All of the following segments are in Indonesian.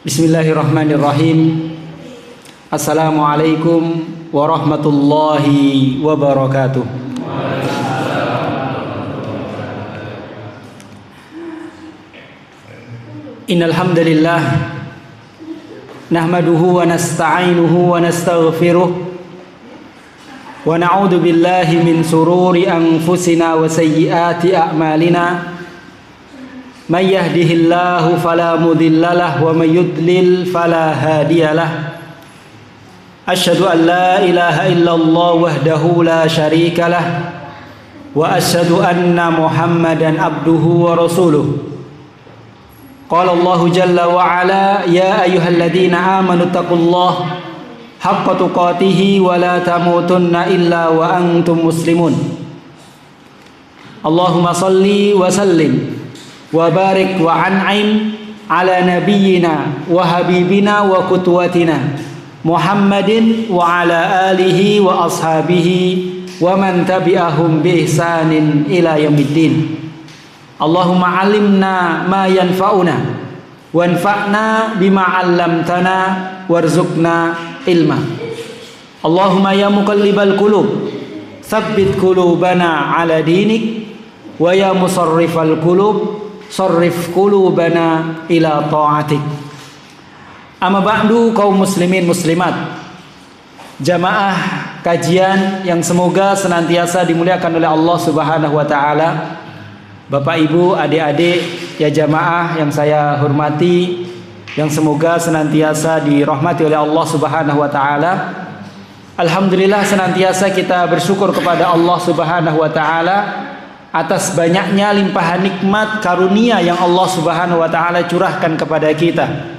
Bismillahirrahmanirrahim. Assalamualaikum warahmatullahi wabarakatuh. Innal hamdalillah nahmaduhu wa nasta'inuhu wa nastaghfiruh wa na'udzu billahi min sururi anfusina wa sayyiati a'malina. May yahdihillahu fala mudhillalah wa may yudlil fala hadiyalah. Asyhadu an la ilaha illallah wahdahu la syarikalah wa asyhadu anna Muhammadan abduhu wa rasuluh. Qala Allahu jalla wa ala ya ayyuhalladzina amanu taqullaha haqqa tuqatih wa la tamutunna illa wa antum muslimun. Allahumma shalli wa sallim wa barik wa an'im ala nabiyyina wa habibina wa qudwatina Muhammadin wa ala alihi wa ashabihi wa man tabi'ahum bi ihsanin ila yaumiddin. Allahumma 'allimna ma yanfa'una wanfa'na bima 'allamtana warzuqna ilma. Allahumma ya muqallibal qulub tsabbit qulubana 'ala dinik wa ya musarrifal qulub sarrif qulubana ila ta'atik. Amma ba'du, kaum muslimin muslimat, jamaah kajian yang semoga senantiasa dimuliakan oleh Allah Subhanahu wa taala. Bapak Ibu, adik-adik, ya jamaah yang saya hormati, yang semoga senantiasa dirahmati oleh Allah Subhanahu wa taala. Alhamdulillah, senantiasa kita bersyukur kepada Allah Subhanahu wa taala atas banyaknya limpahan nikmat karunia yang Allah Subhanahu wa taala curahkan kepada kita.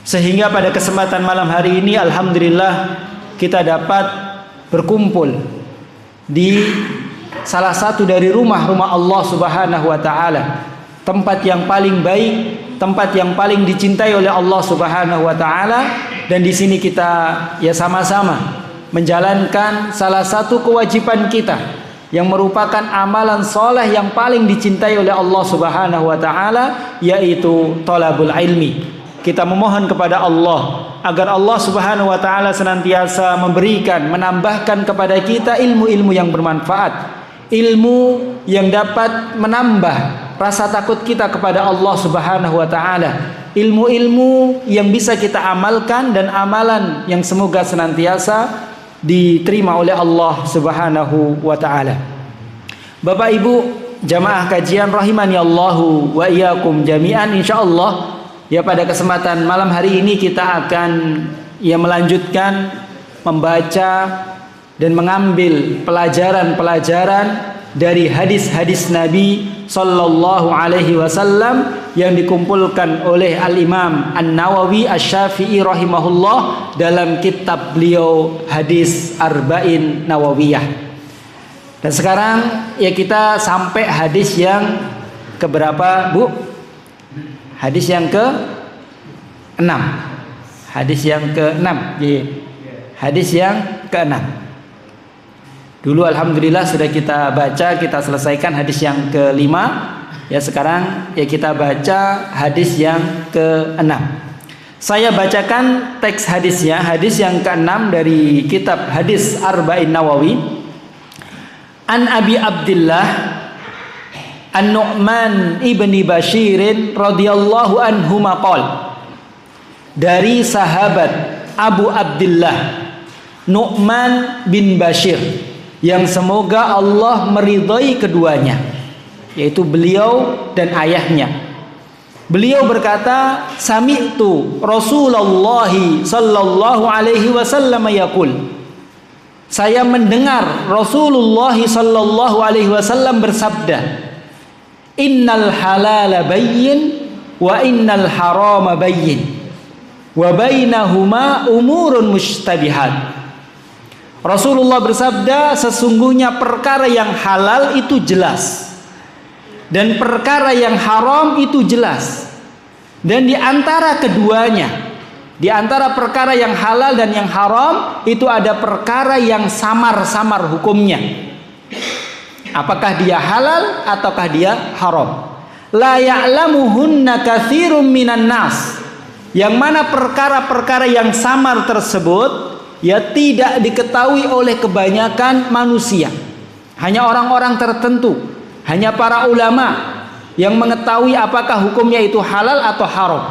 Sehingga pada kesempatan malam hari ini alhamdulillah kita dapat berkumpul di salah satu dari rumah-rumah Allah Subhanahu wa taala, tempat yang paling baik, tempat yang paling dicintai oleh Allah Subhanahu wa taala, dan di sini kita ya sama-sama menjalankan salah satu kewajiban kita yang merupakan amalan soleh yang paling dicintai oleh Allah Subhanahu wa taala, yaitu thalabul ilmi. Kita memohon kepada Allah agar Allah Subhanahu wa taala senantiasa memberikan, menambahkan kepada kita ilmu-ilmu yang bermanfaat, ilmu yang dapat menambah rasa takut kita kepada Allah Subhanahu wa taala, ilmu-ilmu yang bisa kita amalkan dan amalan yang semoga senantiasa diterima oleh Allah Subhanahu wa taala. Bapak Ibu, jamaah kajian rahimani Allahu wa iyyakum jami'an, insyaallah ya pada kesempatan malam hari ini kita akan ya melanjutkan membaca dan mengambil pelajaran-pelajaran dari hadis-hadis Nabi sallallahu alaihi wasallam yang dikumpulkan oleh Al-Imam An-Nawawi Asy-Syafi'i rahimahullah dalam kitab beliau Hadis Arba'in Nawawiyah. Dan sekarang ya kita sampai hadis yang keberapa, Bu? Hadis yang ke-6. Hadis yang ke-6. Hadis yang ke-6. Dulu alhamdulillah sudah kita baca, kita selesaikan hadis yang ke-5. Ya sekarang ya kita baca hadis yang ke-6. Saya bacakan teks hadisnya, hadis yang ke-6 dari kitab Hadis Arba'in Nawawi. An Abi Abdillah An-Nu'man ibni Bashirin radhiyallahu anhu maqal. Dari sahabat Abu Abdillah Nu'man bin Bashir, yang semoga Allah meridhai keduanya, yaitu beliau dan ayahnya. Beliau berkata, sami'tu Rasulullah sallallahu alaihi wasallam yaqul. Saya mendengar Rasulullah sallallahu alaihi wasallam bersabda, innal halala bayyin wa innal harama bayyin wa bainahuma umurun mushtabihat. Rasulullah bersabda, sesungguhnya perkara yang halal itu jelas dan perkara yang haram itu jelas, dan di antara keduanya, di antara perkara yang halal dan yang haram itu ada perkara yang samar-samar hukumnya. Apakah dia halal ataukah dia haram? La ya'lamuhunna katsirun minan nas yang mana perkara-perkara yang samar tersebut ya tidak diketahui oleh kebanyakan manusia. Hanya orang-orang tertentu, hanya para ulama yang mengetahui apakah hukumnya itu halal atau haram.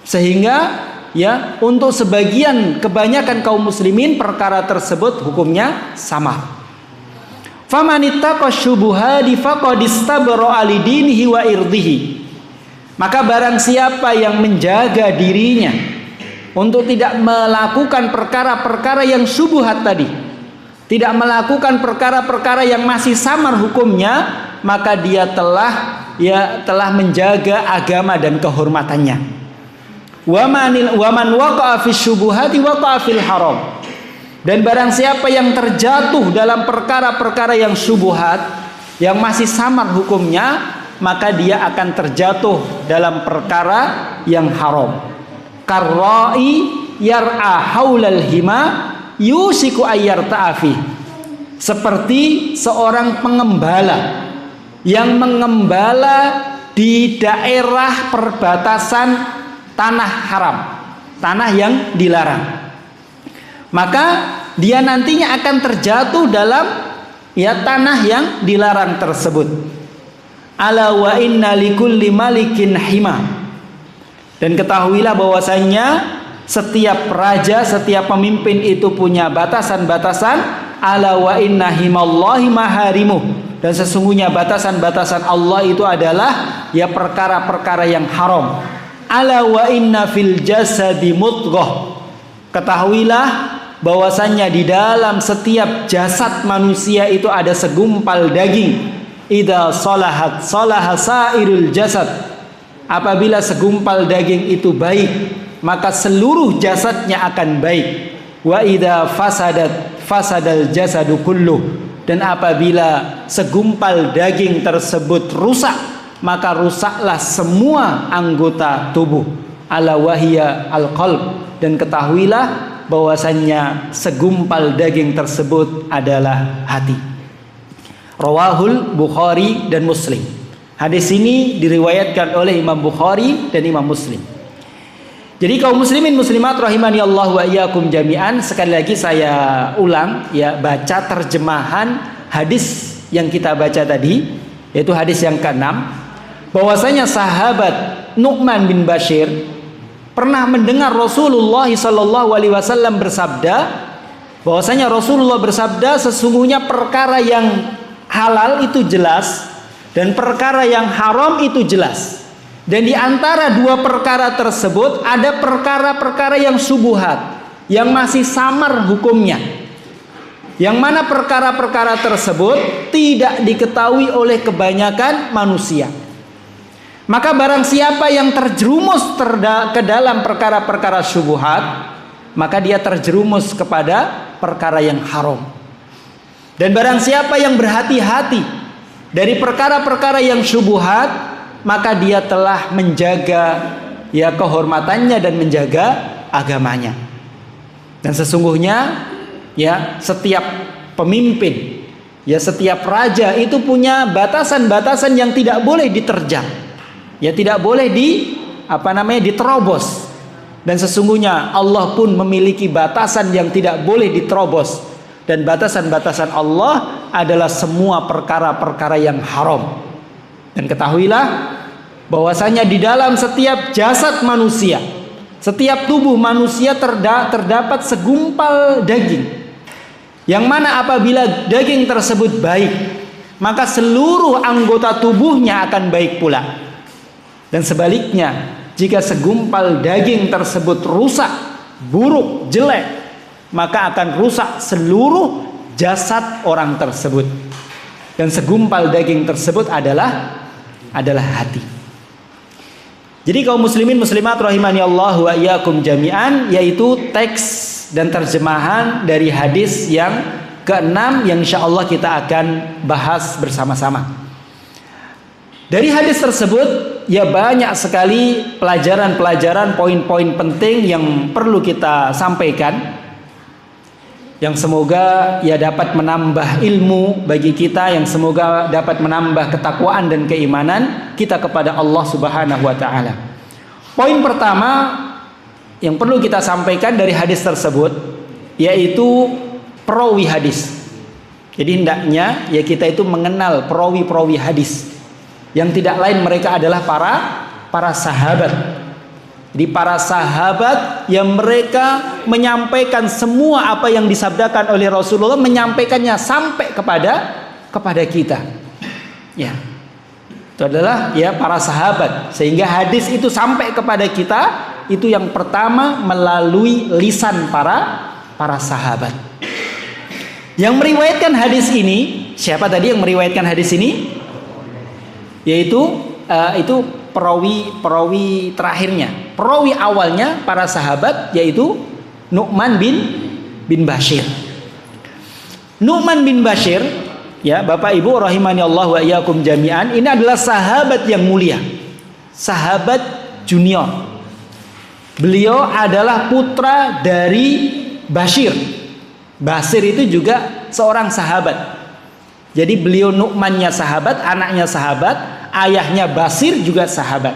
Sehingga ya untuk sebagian kebanyakan kaum muslimin perkara tersebut hukumnya samar. Famanittaqa syubuhati faqad istabra li dinihi wa irdihi. Maka barang siapa yang menjaga dirinya untuk tidak melakukan perkara-perkara yang syubhat tadi, tidak melakukan perkara-perkara yang masih samar hukumnya, maka dia telah menjaga agama dan kehormatannya. Wa man waqa'a fi syubuhati waqa'a fil haram. Dan barang siapa yang terjatuh dalam perkara-perkara yang syubhat, yang masih samar hukumnya, maka dia akan terjatuh dalam perkara yang haram. Karra'i yar'a haulal hima yusiku ayyar ta'afi. Seperti seorang pengembala yang mengembala di daerah perbatasan tanah haram, tanah yang dilarang. Maka dia nantinya akan terjatuh dalam ya tanah yang dilarang tersebut. Ala wa inna likulli malikin hima. Dan ketahuilah bahwasanya setiap raja, setiap pemimpin itu punya batasan-batasan. Ala wa inna himallahi maharimuh. Dan sesungguhnya batasan-batasan Allah itu adalah ya perkara-perkara yang haram. Ala wa inna fil jasadi mudghah. Ketahuilah bahwasannya di dalam setiap jasad manusia itu ada segumpal daging. Idza salahat salaha sairul jasad. Apabila segumpal daging itu baik, maka seluruh jasadnya akan baik. Wa idza fasadat fasadal jasadu kulluh. Dan apabila segumpal daging tersebut rusak, maka rusaklah semua anggota tubuh. Ala wahiyya al-qalb. Dan ketahuilah bahwasannya segumpal daging tersebut adalah hati. Rawahul Bukhari dan Muslim. Hadis ini diriwayatkan oleh Imam Bukhari dan Imam Muslim. Jadi kaum muslimin muslimat rahimani Allah wa iyyakum jami'an, sekali lagi saya ulang ya, baca terjemahan hadis yang kita baca tadi, yaitu hadis yang ke-6, bahwasanya sahabat Nu'man bin Bashir pernah mendengar Rasulullah SAW bersabda, bahwasanya Rasulullah bersabda, sesungguhnya perkara yang halal itu jelas dan perkara yang haram itu jelas. Dan di antara dua perkara tersebut ada perkara-perkara yang syubhat, yang masih samar hukumnya, yang mana perkara-perkara tersebut tidak diketahui oleh kebanyakan manusia. Maka barang siapa yang terjerumus ke dalam perkara-perkara syubhat, maka dia terjerumus kepada perkara yang haram. Dan barang siapa yang berhati-hati dari perkara-perkara yang syubhat, maka dia telah menjaga ya kehormatannya dan menjaga agamanya. Dan sesungguhnya ya setiap pemimpin, ya setiap raja itu punya batasan-batasan yang tidak boleh diterjang. Ya tidak boleh diterobos. Dan sesungguhnya Allah pun memiliki batasan yang tidak boleh diterobos. Dan batasan-batasan Allah adalah semua perkara-perkara yang haram. Dan ketahuilah bahwasanya di dalam setiap jasad manusia, setiap tubuh manusia terdapat segumpal daging, yang mana apabila daging tersebut baik, maka seluruh anggota tubuhnya akan baik pula. Dan sebaliknya, jika segumpal daging tersebut rusak, buruk, jelek, maka akan rusak seluruh jasad orang tersebut. Dan segumpal daging tersebut adalah hati. Jadi kaum muslimin muslimat rahimani Allah wa iyyakum jami'an, yaitu teks dan terjemahan dari hadis yang ke-6 yang insyaallah kita akan bahas bersama-sama. Dari hadis tersebut ya banyak sekali pelajaran-pelajaran, poin-poin penting yang perlu kita sampaikan, yang semoga ya dapat menambah ilmu bagi kita, yang semoga dapat menambah ketakwaan dan keimanan kita kepada Allah Subhanahu wa taala. Poin pertama yang perlu kita sampaikan dari hadis tersebut yaitu perawi hadis. Jadi hendaknya ya kita itu mengenal perawi-perawi hadis yang tidak lain mereka adalah para sahabat. Jadi para sahabat yang mereka menyampaikan semua apa yang disabdakan oleh Rasulullah, menyampaikannya sampai kepada kita. Ya. Itu adalah ya para sahabat, sehingga hadis itu sampai kepada kita itu yang pertama melalui lisan para sahabat. Yang meriwayatkan hadis ini, siapa tadi yang meriwayatkan hadis ini? Yaitu itu perawi terakhirnya. Perawi awalnya para sahabat yaitu Nu'man bin Bashir. Nu'man bin Bashir, ya Bapak Ibu rahimani Allah wa iyyakum jami'an, ini adalah sahabat yang mulia, sahabat junior. Beliau adalah putra dari Bashir. Bashir itu juga seorang sahabat. Jadi beliau Nu'mannya sahabat, anaknya sahabat, ayahnya Bashir juga sahabat.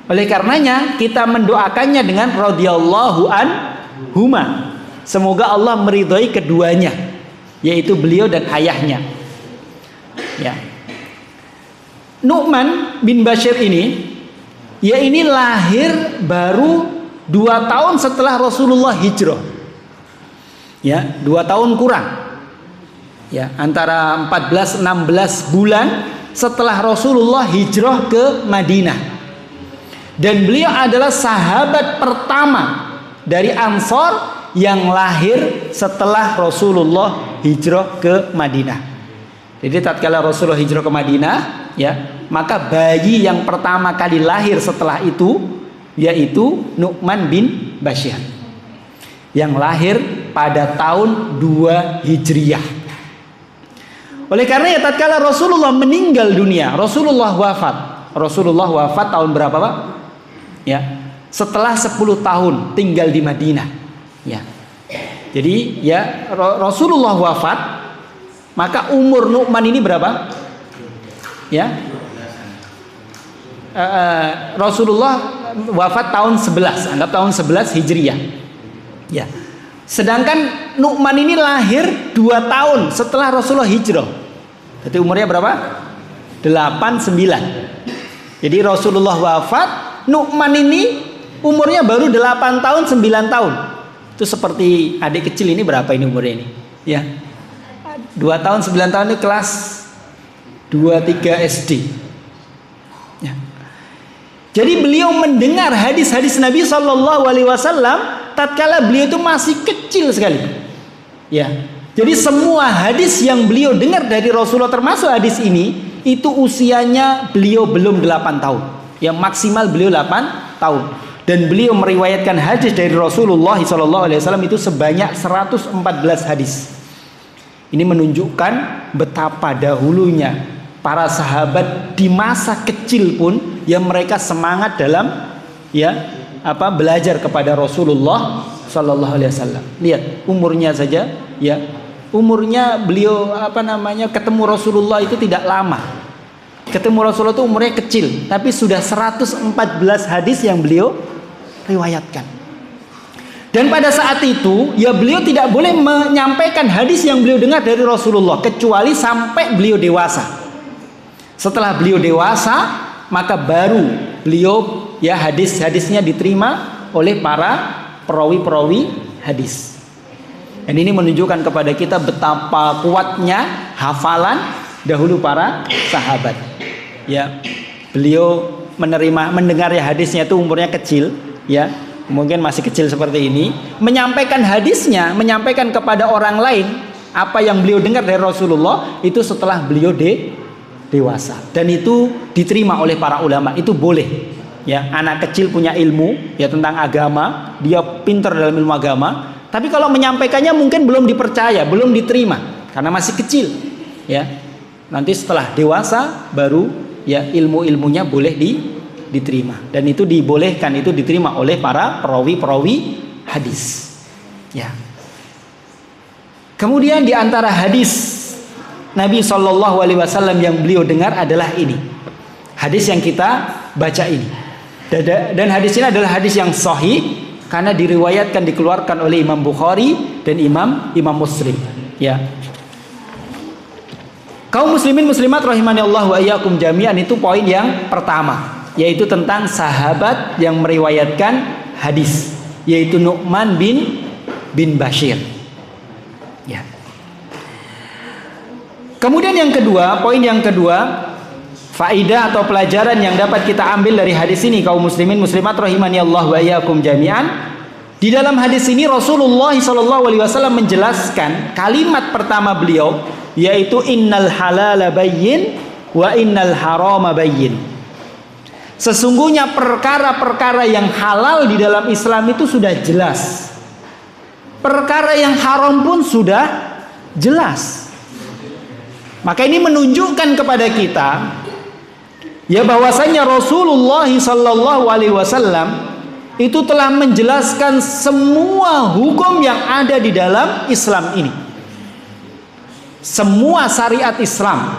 Oleh karenanya kita mendoakannya dengan radhiyallahu anhuma. Semoga Allah meridhai keduanya, yaitu beliau dan ayahnya. Ya. Nu'man bin Bashir ini, ya ini lahir baru 2 tahun setelah Rasulullah hijrah. Ya, 2 tahun kurang. Ya, antara 14-16 bulan setelah Rasulullah hijrah ke Madinah. Dan beliau adalah sahabat pertama dari Ansor yang lahir setelah Rasulullah hijrah ke Madinah. Jadi tatkala Rasulullah hijrah ke Madinah, ya, maka bayi yang pertama kali lahir setelah itu yaitu Nu'man bin Bashir yang lahir pada tahun 2 Hijriah. Oleh karena ya tatkala Rasulullah meninggal dunia, Rasulullah wafat tahun berapa, Pak? Ya, setelah 10 tahun tinggal di Madinah. Ya. Jadi ya Rasulullah wafat, maka umur Nu'man ini berapa? Ya. Rasulullah wafat tahun 11, anggap tahun 11 Hijriah. Ya. Sedangkan Nu'man ini lahir 2 tahun setelah Rasulullah hijrah. Jadi umurnya berapa? 89. Jadi Rasulullah wafat, Nu'man ini umurnya baru 8 tahun 9 tahun. Itu seperti adik kecil ini berapa ini umurnya ini? Ya. 2 tahun 9 tahun ini kelas 2-3 SD. Ya. Jadi beliau mendengar hadis-hadis Nabi SAW tatkala beliau itu masih kecil sekali. Ya. Jadi semua hadis yang beliau dengar dari Rasulullah termasuk hadis ini itu usianya beliau belum 8 tahun. Yang maksimal beliau 8 tahun. Dan beliau meriwayatkan hadis dari Rasulullah SAW itu sebanyak 114 hadis. Ini menunjukkan betapa dahulunya para sahabat di masa kecil pun yang mereka semangat dalam belajar kepada Rasulullah SAW. Lihat umurnya saja, ya umurnya beliau ketemu Rasulullah itu tidak lama. Ketemu Rasulullah itu umurnya kecil, tapi sudah 114 hadis yang beliau riwayatkan. Dan pada saat itu, ya beliau tidak boleh menyampaikan hadis yang beliau dengar dari Rasulullah kecuali sampai beliau dewasa. Setelah beliau dewasa, maka baru beliau ya hadis-hadisnya diterima oleh para perawi-perawi hadis. Dan ini menunjukkan kepada kita betapa kuatnya hafalan dahulu para sahabat. Ya, beliau mendengar ya hadisnya itu umurnya kecil, ya mungkin masih kecil seperti ini, menyampaikan hadisnya, menyampaikan kepada orang lain apa yang beliau dengar dari Rasulullah itu setelah beliau dewasa, dan itu diterima oleh para ulama. Itu boleh. Ya, anak kecil punya ilmu ya tentang agama, dia pintar dalam ilmu agama, tapi kalau menyampaikannya mungkin belum dipercaya, belum diterima karena masih kecil. Ya, nanti setelah dewasa baru ya ilmu-ilmunya boleh diterima, dan itu dibolehkan, itu diterima oleh para perawi-perawi hadis. Ya. Kemudian di antara hadis Nabi SAW yang beliau dengar adalah ini, hadis yang kita baca ini. Dan hadis ini adalah hadis yang sahih, karena diriwayatkan dikeluarkan oleh Imam Bukhari dan Imam Muslim. Ya. Kaum muslimin muslimat rahimani Allah wa iyyakum jami'an, itu poin yang pertama, yaitu tentang sahabat yang meriwayatkan hadis, yaitu Nu'man bin Bashir. Ya. Kemudian yang kedua, poin yang kedua, faidah atau pelajaran yang dapat kita ambil dari hadis ini, kaum muslimin muslimat rahimani Allah wa iyyakum jami'an. Di dalam hadis ini Rasulullah SAW menjelaskan kalimat pertama beliau, yaitu innal halala bayyin wa innal harama bayyin. Sesungguhnya perkara-perkara yang halal di dalam Islam itu sudah jelas. Perkara yang haram pun sudah jelas. Maka ini menunjukkan kepada kita ya bahwasanya Rasulullah SAW itu telah menjelaskan semua hukum yang ada di dalam Islam ini. Semua syariat Islam,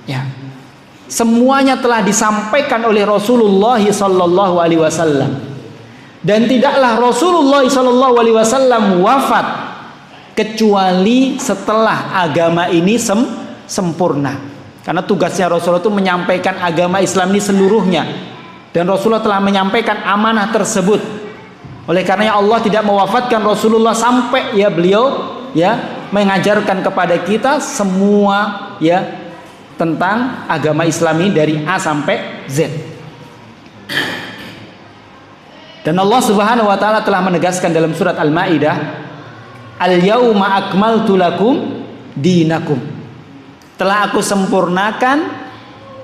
ya, semuanya telah disampaikan oleh Rasulullah SAW. Dan tidaklah Rasulullah SAW wafat kecuali setelah agama ini sempurna. Karena tugasnya Rasulullah itu menyampaikan agama Islam ini seluruhnya. Dan Rasulullah telah menyampaikan amanah tersebut. Oleh karenanya Allah tidak mewafatkan Rasulullah sampai ya beliau ya mengajarkan kepada kita semua ya tentang agama Islam ini dari A sampai Z. Dan Allah Subhanahu wa taala telah menegaskan dalam surat Al-Maidah, "Al-yauma akmaltu lakum dinakum." Telah aku sempurnakan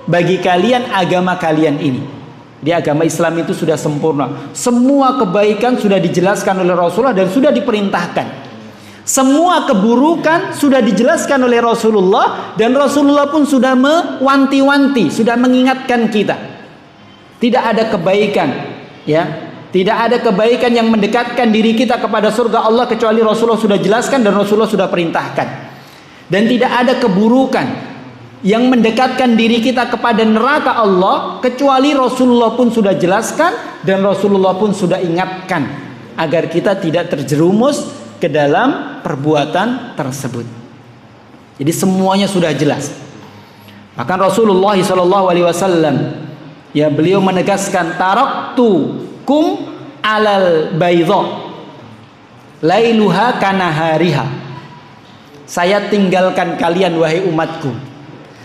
bagi kalian agama kalian ini. Di agama Islam itu sudah sempurna. Semua kebaikan sudah dijelaskan oleh Rasulullah dan sudah diperintahkan. Semua keburukan sudah dijelaskan oleh Rasulullah dan Rasulullah pun sudah mewanti-wanti, sudah mengingatkan kita. Tidak ada kebaikan, ya. Tidak ada kebaikan yang mendekatkan diri kita kepada surga Allah kecuali Rasulullah sudah jelaskan dan Rasulullah sudah perintahkan. Dan tidak ada keburukan yang mendekatkan diri kita kepada neraka Allah kecuali Rasulullah pun sudah jelaskan dan Rasulullah pun sudah ingatkan agar kita tidak terjerumus ke dalam perbuatan tersebut. Jadi semuanya sudah jelas. Bahkan Rasulullah SAW ya beliau menegaskan, taraktukum alal baydha lailuha kanahariha. Saya tinggalkan kalian wahai umatku.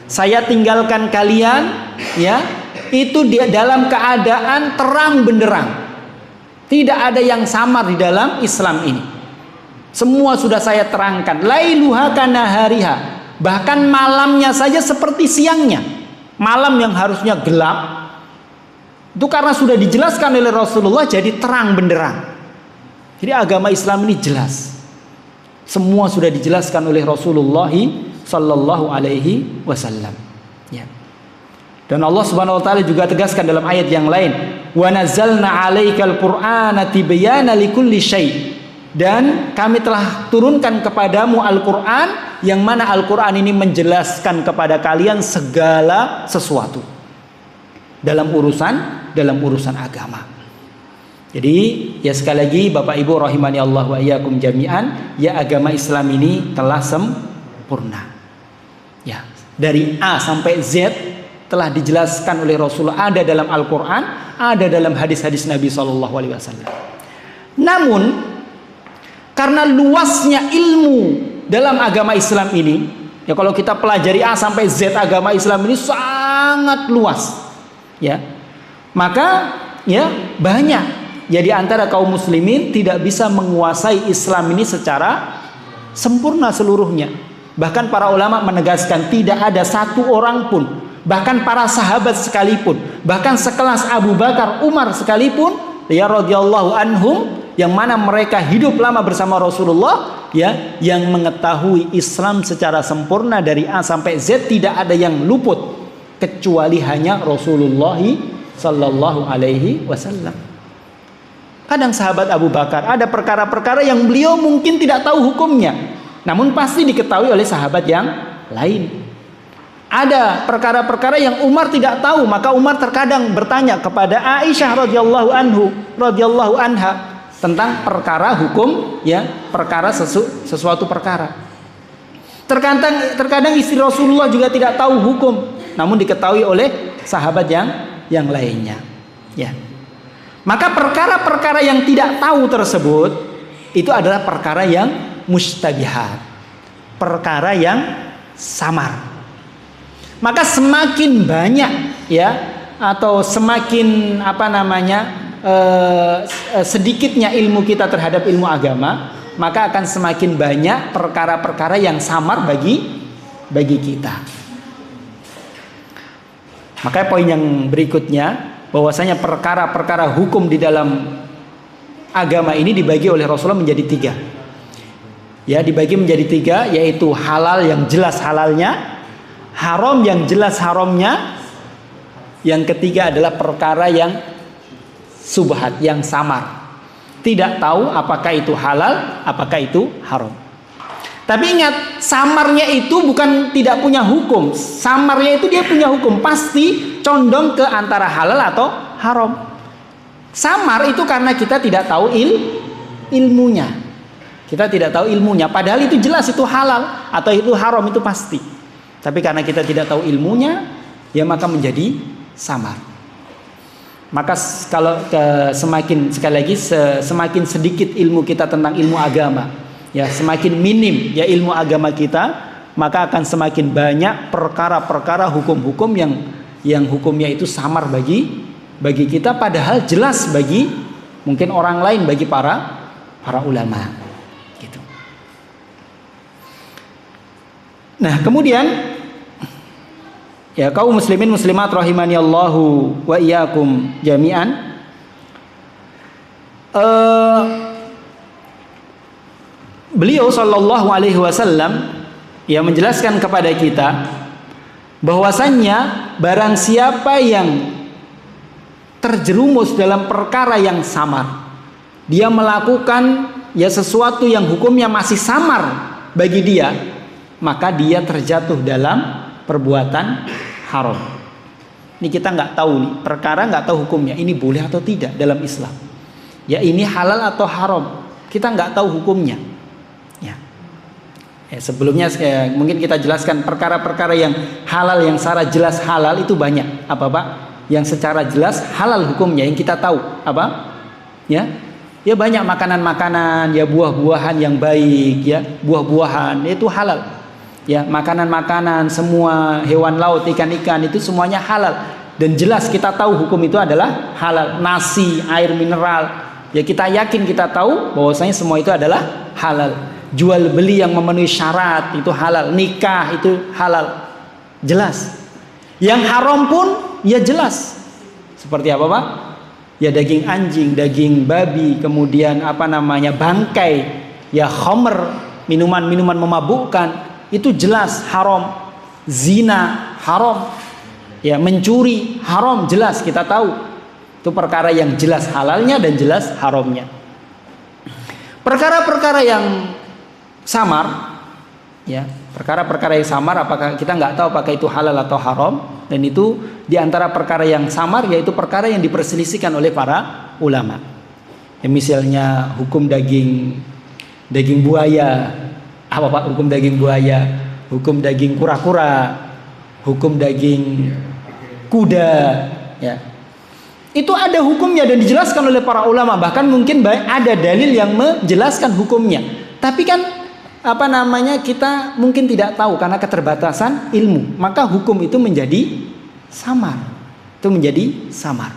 Saya tinggalkan kalian ya itu dalam keadaan terang benderang. Tidak ada yang samar di dalam Islam ini. Semua sudah saya terangkan. Lailuha kanahariha. Bahkan malamnya saja seperti siangnya. Malam yang harusnya gelap itu karena sudah dijelaskan oleh Rasulullah jadi terang benderang. Jadi agama Islam ini jelas. Semua sudah dijelaskan oleh Rasulullah sallallahu alaihi wasallam. Ya. Dan Allah Subhanahu wa taala juga tegaskan dalam ayat yang lain, "Wa nazzalna 'alaikal Qur'ana tibyana likulli syai'." Dan kami telah turunkan kepadamu Al-Qur'an yang mana Al-Qur'an ini menjelaskan kepada kalian segala sesuatu dalam urusan agama. Jadi ya sekali lagi Bapak Ibu rahimani Allah wa iyyakum jami'an, ya agama Islam ini telah sempurna. Ya, dari A sampai Z telah dijelaskan oleh Rasulullah, ada dalam Al-Quran, ada dalam hadis-hadis Nabi SAW. Namun karena luasnya ilmu dalam agama Islam ini, ya kalau kita pelajari A sampai Z agama Islam ini sangat luas, ya maka ya banyak ya di antara kaum muslimin tidak bisa menguasai Islam ini secara sempurna seluruhnya. Bahkan para ulama menegaskan tidak ada satu orang pun, bahkan para sahabat sekalipun, bahkan sekelas Abu Bakar, Umar sekalipun, ya radhiyallahu anhum, yang mana mereka hidup lama bersama Rasulullah, ya, yang mengetahui Islam secara sempurna dari A sampai Z, tidak ada yang luput kecuali hanya Rasulullah sallallahu alaihi wasallam. Kadang sahabat Abu Bakar ada perkara-perkara yang beliau mungkin tidak tahu hukumnya, namun pasti diketahui oleh sahabat yang lain. Ada perkara-perkara yang Umar tidak tahu, maka Umar terkadang bertanya kepada Aisyah radhiyallahu anha, tentang perkara hukum, ya, perkara sesuatu perkara. Terkadang istri Rasulullah juga tidak tahu hukum, namun diketahui oleh sahabat yang lainnya. Ya. Maka perkara-perkara yang tidak tahu tersebut itu adalah perkara yang mustabihat, perkara yang samar. Maka semakin banyak, ya, atau semakin sedikitnya ilmu kita terhadap ilmu agama, maka akan semakin banyak perkara-perkara yang samar bagi kita. Maka poin yang berikutnya, bahwasanya perkara-perkara hukum di dalam agama ini dibagi oleh Rasulullah menjadi 3. Ya, dibagi menjadi 3, yaitu halal yang jelas halalnya, haram yang jelas haramnya, yang ketiga adalah perkara yang subhat, yang samar. Tidak tahu apakah itu halal, apakah itu haram. Tapi ingat, samarnya itu bukan tidak punya hukum. Samarnya itu dia punya hukum, pasti condong ke antara halal atau haram. Samar itu karena kita tidak tahu ilmunya. Kita tidak tahu ilmunya, padahal itu jelas itu halal atau itu haram, itu pasti. Tapi karena kita tidak tahu ilmunya, ya maka menjadi samar. Maka kalau semakin sedikit ilmu kita tentang ilmu agama, ya semakin minim ya ilmu agama kita, maka akan semakin banyak perkara-perkara hukum-hukum yang hukumnya itu samar bagi kita, padahal jelas bagi mungkin orang lain, bagi para ulama. Gitu. Nah, kemudian ya kaum muslimin muslimat rahimani Allahu wa iyyakum jami'an. Beliau sallallahu alaihi wasallam ya menjelaskan kepada kita bahwasannya barang siapa yang terjerumus dalam perkara yang samar, dia melakukan ya sesuatu yang hukumnya masih samar bagi dia, maka dia terjatuh dalam perbuatan haram. Ini kita nggak tahu nih, perkara nggak tahu hukumnya, ini boleh atau tidak dalam Islam. Ya ini halal atau haram, kita nggak tahu hukumnya. Sebelumnya mungkin kita jelaskan perkara-perkara yang halal, yang secara jelas halal itu banyak. Apa Pak? Yang secara jelas halal hukumnya yang kita tahu apa? Ya banyak makanan-makanan, ya buah-buahan yang baik, ya buah-buahan itu halal. Ya makanan-makanan, semua hewan laut, ikan-ikan itu semuanya halal dan jelas kita tahu hukum itu adalah halal. Nasi, air mineral, ya kita yakin kita tahu bahwasanya semua itu adalah halal. Jual beli yang memenuhi syarat itu halal, nikah itu halal, jelas. Yang haram pun ya jelas. Seperti apa Pak? Ya daging anjing, daging babi, kemudian bangkai, ya khamr, minuman-minuman memabukkan, itu jelas haram. Zina haram, ya mencuri haram, jelas kita tahu. Itu perkara yang jelas halalnya dan jelas haramnya. Perkara-perkara yang samar, ya perkara-perkara yang samar, apakah kita nggak tahu apakah itu halal atau haram, dan itu diantara perkara yang samar yaitu perkara yang diperselisihkan oleh para ulama. Ya, misalnya hukum daging buaya, apa Pak? Hukum daging buaya, hukum daging kura-kura, hukum daging kuda, ya itu ada hukumnya dan dijelaskan oleh para ulama, bahkan mungkin ada dalil yang menjelaskan hukumnya. Tapi kan kita mungkin tidak tahu karena keterbatasan ilmu, maka hukum itu menjadi samar. Itu menjadi samar.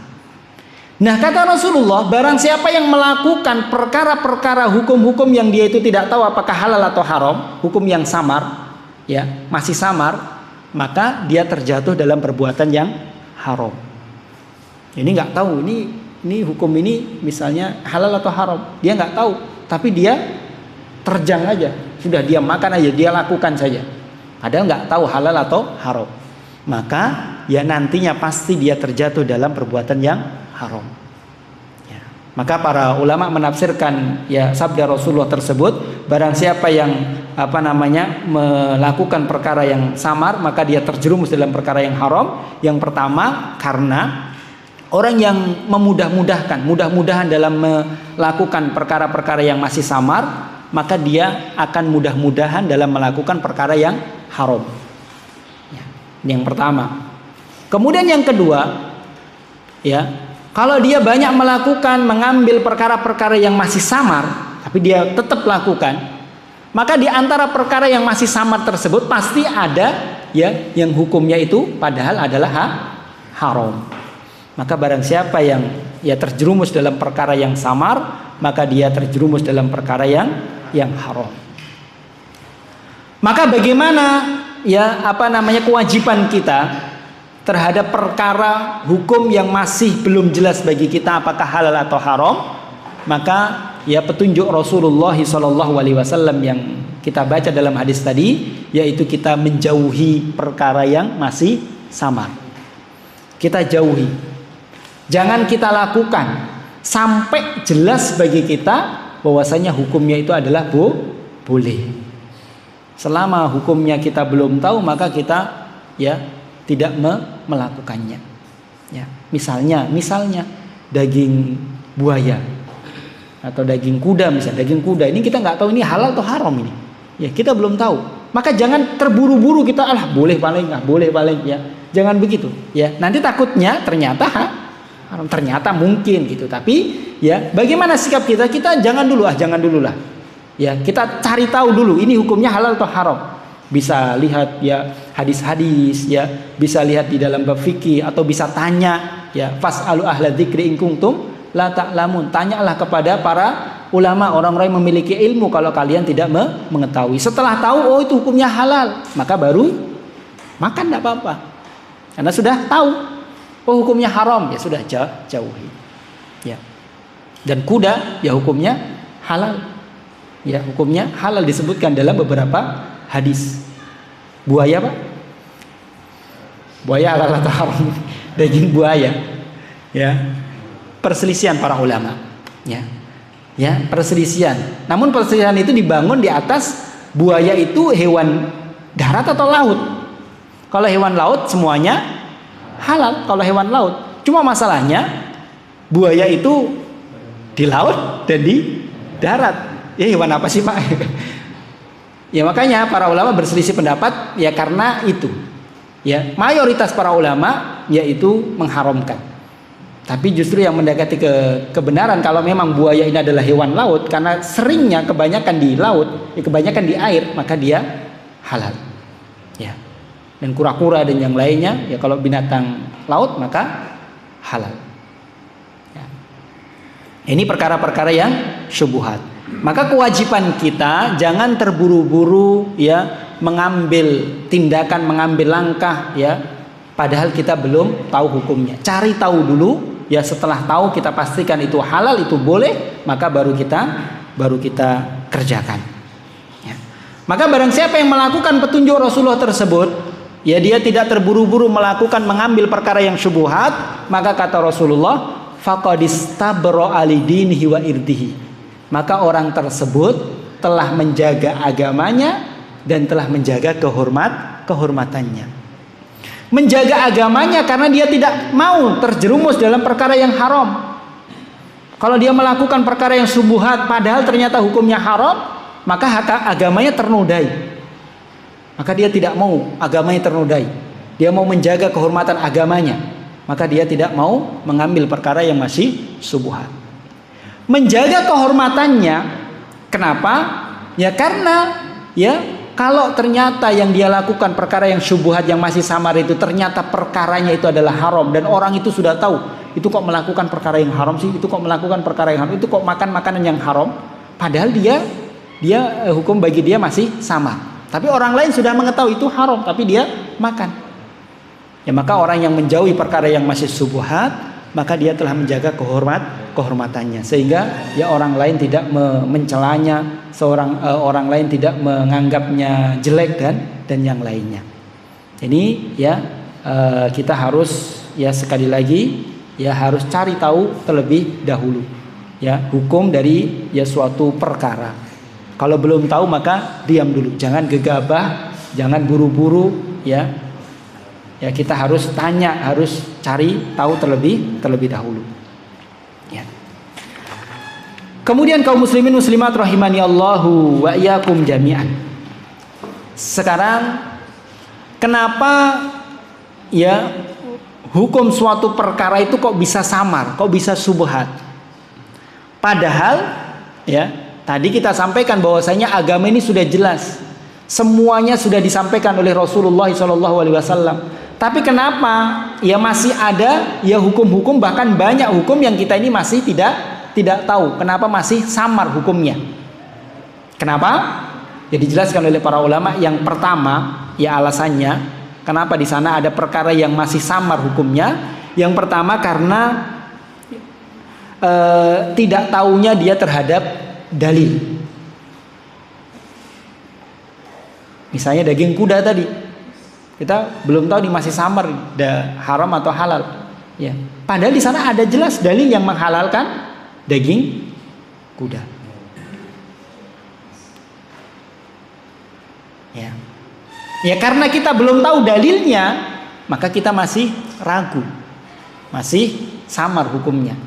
Nah, kata Rasulullah, barang siapa yang melakukan perkara-perkara hukum-hukum yang dia itu tidak tahu apakah halal atau haram, hukum yang samar, ya, masih samar, maka dia terjatuh dalam perbuatan yang haram. Ini nggak tahu ini hukum ini misalnya halal atau haram, dia nggak tahu, tapi dia terjang aja, sudah dia makan aja, dia lakukan saja, padahal nggak tahu halal atau haram, maka ya nantinya pasti dia terjatuh dalam perbuatan yang haram. Ya. Maka para ulama menafsirkan ya sabda Rasulullah tersebut, barang siapa yang melakukan perkara yang samar, maka dia terjerumus dalam perkara yang haram. Yang pertama karena Orang yang mudah-mudahan dalam melakukan perkara-perkara yang masih samar, maka dia akan mudah-mudahan dalam melakukan perkara yang haram. Ya, ini yang pertama. Kemudian yang kedua, ya, kalau dia banyak mengambil perkara-perkara yang masih samar, tapi dia tetap lakukan, maka di antara perkara yang masih samar tersebut pasti ada ya yang hukumnya itu padahal adalah haram. Maka barang siapa yang ya terjerumus dalam perkara yang samar, maka dia terjerumus dalam perkara yang haram. Maka bagaimana ya kewajiban kita terhadap perkara hukum yang masih belum jelas bagi kita apakah halal atau haram? Maka ya petunjuk Rasulullah SAW yang kita baca dalam hadis tadi, yaitu kita menjauhi perkara yang masih samar. Kita jauhi. Jangan kita lakukan sampai jelas bagi kita bahwasanya hukumnya itu adalah boleh. Selama hukumnya kita belum tahu, maka kita ya tidak melakukannya. Ya, misalnya daging buaya atau daging kuda, misalnya daging kuda ini kita nggak tahu ini halal atau haram ini. Ya, kita belum tahu. Maka jangan terburu-buru kita boleh paling ya. Jangan begitu. Ya, nanti takutnya ternyata haram, ternyata mungkin gitu. Tapi ya bagaimana sikap kita? Kita jangan dulu lah. Ya, kita cari tahu dulu ini hukumnya halal atau haram. Bisa lihat ya hadis-hadis, ya bisa lihat di dalam bab fikih, atau bisa tanya ya fas'alu ahla dzikri in kuntum la ta'lamun. Tanyalah kepada para ulama, orang-orang yang memiliki ilmu kalau kalian tidak mengetahui. Setelah tahu itu hukumnya halal, maka baru makan, tidak apa-apa. Karena sudah tahu hukumnya haram, ya sudah jauhi. Ya. Dan kuda ya hukumnya halal. Ya, hukumnya halal disebutkan dalam beberapa hadis. Buaya, Pak? Buaya halal atau haram? Daging buaya. Ya. Perselisihan para ulama. Ya. Ya, perselisihan. Namun perselisihan itu dibangun di atas buaya itu hewan darat atau laut. Kalau hewan laut semuanya halal, kalau hewan laut. Cuma masalahnya buaya itu di laut dan di darat. Ya hewan apa sih, Pak? Ya makanya para ulama berselisih pendapat ya karena itu. Ya, mayoritas para ulama yaitu mengharamkan. Tapi justru yang mendekati kebenaran kalau memang buaya ini adalah hewan laut, karena seringnya kebanyakan di laut, kebanyakan di air, maka dia halal. Ya. Dan kura-kura dan yang lainnya ya kalau binatang laut maka halal. Ya. Ini perkara-perkara yang syubhat. Maka kewajiban kita jangan terburu-buru ya mengambil tindakan, mengambil langkah ya padahal kita belum tahu hukumnya. Cari tahu dulu ya, setelah tahu kita pastikan itu halal, itu boleh, maka baru kita kerjakan. Ya. Maka barang siapa yang melakukan petunjuk Rasulullah tersebut, ya dia tidak terburu-buru mengambil perkara yang syubhat, maka kata Rasulullah, faqadistabra alidinihi wa irdihi. Maka orang tersebut telah menjaga agamanya dan telah menjaga kehormatannya. Menjaga agamanya karena dia tidak mau terjerumus dalam perkara yang haram. Kalau dia melakukan perkara yang syubhat padahal ternyata hukumnya haram, maka agamanya ternodai. Maka dia tidak mau agamanya ternodai. Dia mau menjaga kehormatan agamanya. Maka dia tidak mau mengambil perkara yang masih syubhat. Menjaga kehormatannya, kenapa? Ya karena ya kalau ternyata yang dia lakukan perkara yang syubhat yang masih samar itu ternyata perkaranya itu adalah haram dan orang itu sudah tahu, itu kok melakukan perkara yang haram sih, itu kok melakukan perkara yang haram, itu kok makan makanan yang haram, padahal dia hukum bagi dia masih samar. Tapi orang lain sudah mengetahui itu haram tapi dia makan. Ya maka orang yang menjauhi perkara yang masih syubhat, maka dia telah menjaga kehormatannya sehingga ya orang lain tidak mencelanya, orang lain tidak menganggapnya jelek dan yang lainnya. Ini ya kita harus ya sekali lagi ya harus cari tahu terlebih dahulu ya hukum dari ya suatu perkara. Kalau belum tahu maka diam dulu, jangan gegabah, jangan buru-buru ya Ya, kita harus tanya, harus cari tahu terlebih dahulu. Ya. Kemudian kaum muslimin muslimat rahimani Allahu wa iyyakum jami'an. Sekarang kenapa ya hukum suatu perkara itu kok bisa samar, kok bisa subhat? Padahal ya tadi kita sampaikan bahwasanya agama ini sudah jelas, semuanya sudah disampaikan oleh Rasulullah SAW. Tapi kenapa ya masih ada ya hukum-hukum, bahkan banyak hukum yang kita ini masih tidak tahu. Kenapa masih samar hukumnya? Kenapa? Ya dijelaskan oleh para ulama. Yang pertama ya alasannya kenapa di sana ada perkara yang masih samar hukumnya. Yang pertama karena tidak tahunya dia terhadap dalil. Misalnya daging kuda tadi, kita belum tahu ini masih samar, haram atau halal. Ya, padahal di sana ada jelas dalil yang menghalalkan daging kuda. Ya, ya karena kita belum tahu dalilnya, maka kita masih ragu, masih samar hukumnya.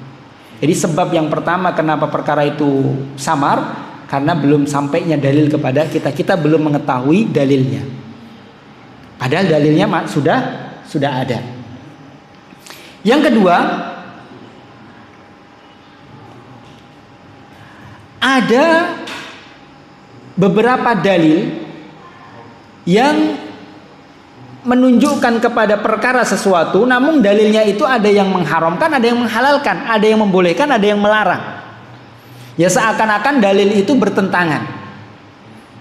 Jadi sebab yang pertama kenapa perkara itu samar, karena belum sampainya dalil kepada kita. Kita belum mengetahui dalilnya. Padahal dalilnya sudah ada. Yang kedua, ada beberapa dalil yang menunjukkan kepada perkara sesuatu, namun dalilnya itu ada yang mengharamkan, ada yang menghalalkan, ada yang membolehkan, ada yang melarang. Ya seakan-akan dalil itu bertentangan.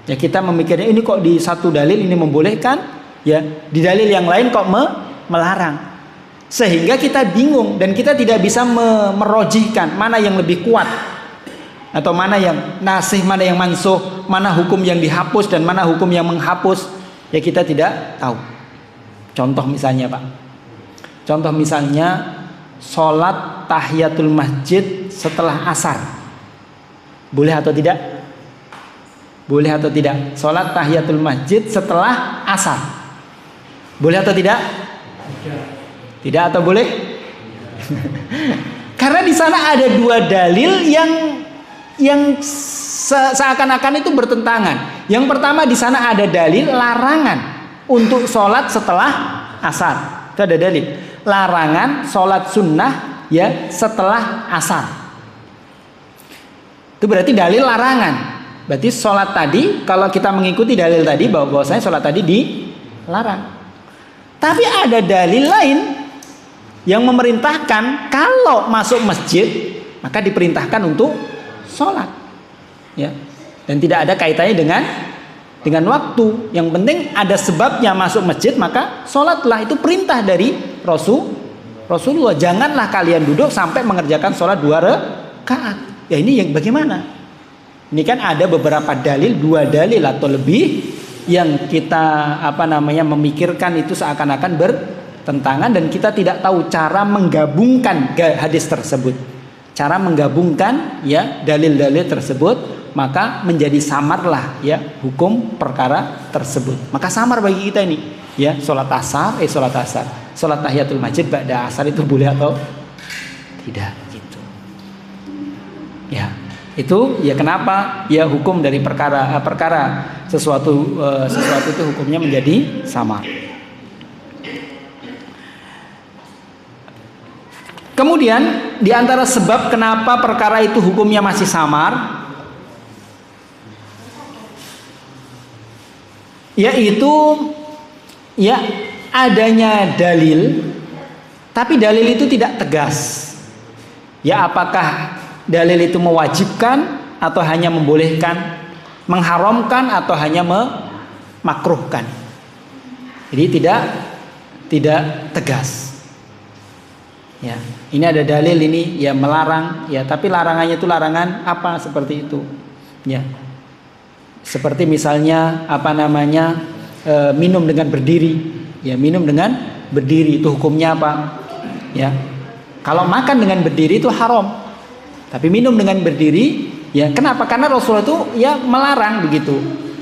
Ya kita memikirnya ini kok di satu dalil ini membolehkan, ya di dalil yang lain kok melarang. Sehingga kita bingung dan kita tidak bisa merojihkan mana yang lebih kuat, atau mana yang nasih, mana yang mansuh, mana hukum yang dihapus dan mana hukum yang menghapus. Ya kita tidak tahu. Contoh misalnya Pak, contoh misalnya sholat tahiyatul masjid setelah asar, boleh atau tidak? Boleh atau tidak? Sholat tahiyatul masjid setelah asar, boleh atau tidak? Tidak atau boleh? Karena di sana ada dua dalil yang seakan-akan itu bertentangan. Yang pertama di sana ada dalil larangan untuk sholat setelah asar. Itu ada dalil larangan sholat sunnah ya setelah asar. Itu berarti dalil larangan. Berarti sholat tadi, kalau kita mengikuti dalil tadi bahwasanya sholat tadi dilarang. Tapi ada dalil lain yang memerintahkan kalau masuk masjid maka diperintahkan untuk sholat. Ya. Dan tidak ada kaitannya dengan waktu. Yang penting ada sebabnya masuk masjid, maka sholatlah. Itu perintah dari Rasulullah. Janganlah kalian duduk sampai mengerjakan sholat 2 rakaat. Ya ini yang bagaimana? Ini kan ada beberapa dalil, 2 dalil atau lebih yang kita memikirkan itu seakan-akan bertentangan dan kita tidak tahu cara menggabungkan hadis tersebut. Cara menggabungkan ya dalil-dalil tersebut, maka menjadi samarlah ya hukum perkara tersebut. Maka samar bagi kita ini ya sholat asar, sholat tahiyatul masjid ba'da asar itu boleh atau tidak gitu. Ya itu ya kenapa ya hukum dari perkara sesuatu itu hukumnya menjadi samar. Kemudian di antara sebab kenapa perkara itu hukumnya masih samar, yaitu ya adanya dalil, tapi dalil itu tidak tegas. Ya apakah dalil itu mewajibkan atau hanya membolehkan, mengharamkan atau hanya memakruhkan. Jadi tidak tegas. Ya, ini ada dalil ini ya melarang, ya tapi larangannya itu larangan apa seperti itu. Ya. Seperti misalnya minum dengan berdiri. Ya, minum dengan berdiri itu hukumnya apa? Ya. Kalau makan dengan berdiri itu haram. Tapi minum dengan berdiri, ya kenapa? Karena Rasulullah itu ya melarang begitu.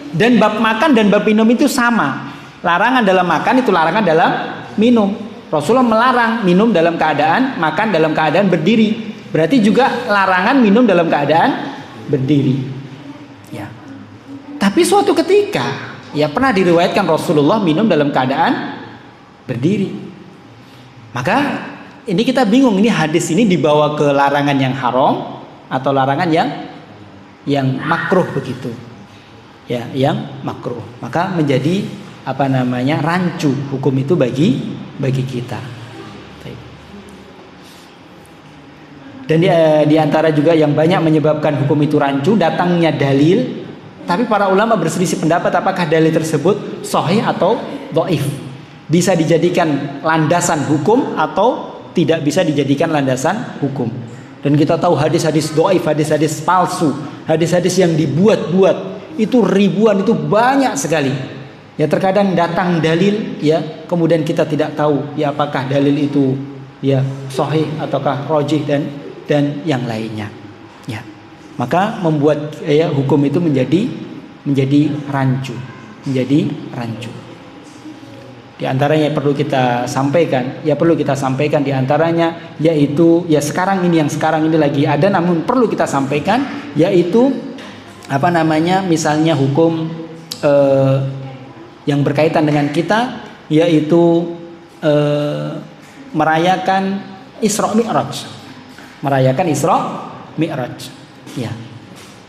Dan bab makan dan bab minum itu sama. Larangan dalam makan itu larangan dalam minum. Rasulullah melarang minum dalam keadaan, makan dalam keadaan berdiri. Berarti juga larangan minum dalam keadaan berdiri. Ya. Tapi suatu ketika, ya pernah diriwayatkan Rasulullah minum dalam keadaan berdiri. Maka ini kita bingung, ini hadis ini dibawa ke larangan yang haram atau larangan yang makruh begitu. Ya, yang makruh. Maka menjadi rancu hukum itu bagi kita. Dan di antara juga yang banyak menyebabkan hukum itu rancu, datangnya dalil, tapi para ulama berselisih pendapat apakah dalil tersebut sahih atau dhaif. Bisa dijadikan landasan hukum atau tidak bisa dijadikan landasan hukum. Dan kita tahu hadis-hadis dhaif, hadis-hadis palsu, hadis-hadis yang dibuat-buat itu ribuan, itu banyak sekali. Ya terkadang datang dalil, ya kemudian kita tidak tahu ya apakah dalil itu ya sahih ataukah rajih dan yang lainnya. Ya. Maka membuat ya hukum itu menjadi rancu, Di antaranya yang perlu kita sampaikan di antaranya yaitu ya sekarang ini lagi ada, namun perlu kita sampaikan, yaitu misalnya hukum yang berkaitan dengan kita, yaitu merayakan Isra Mi'raj. Ya.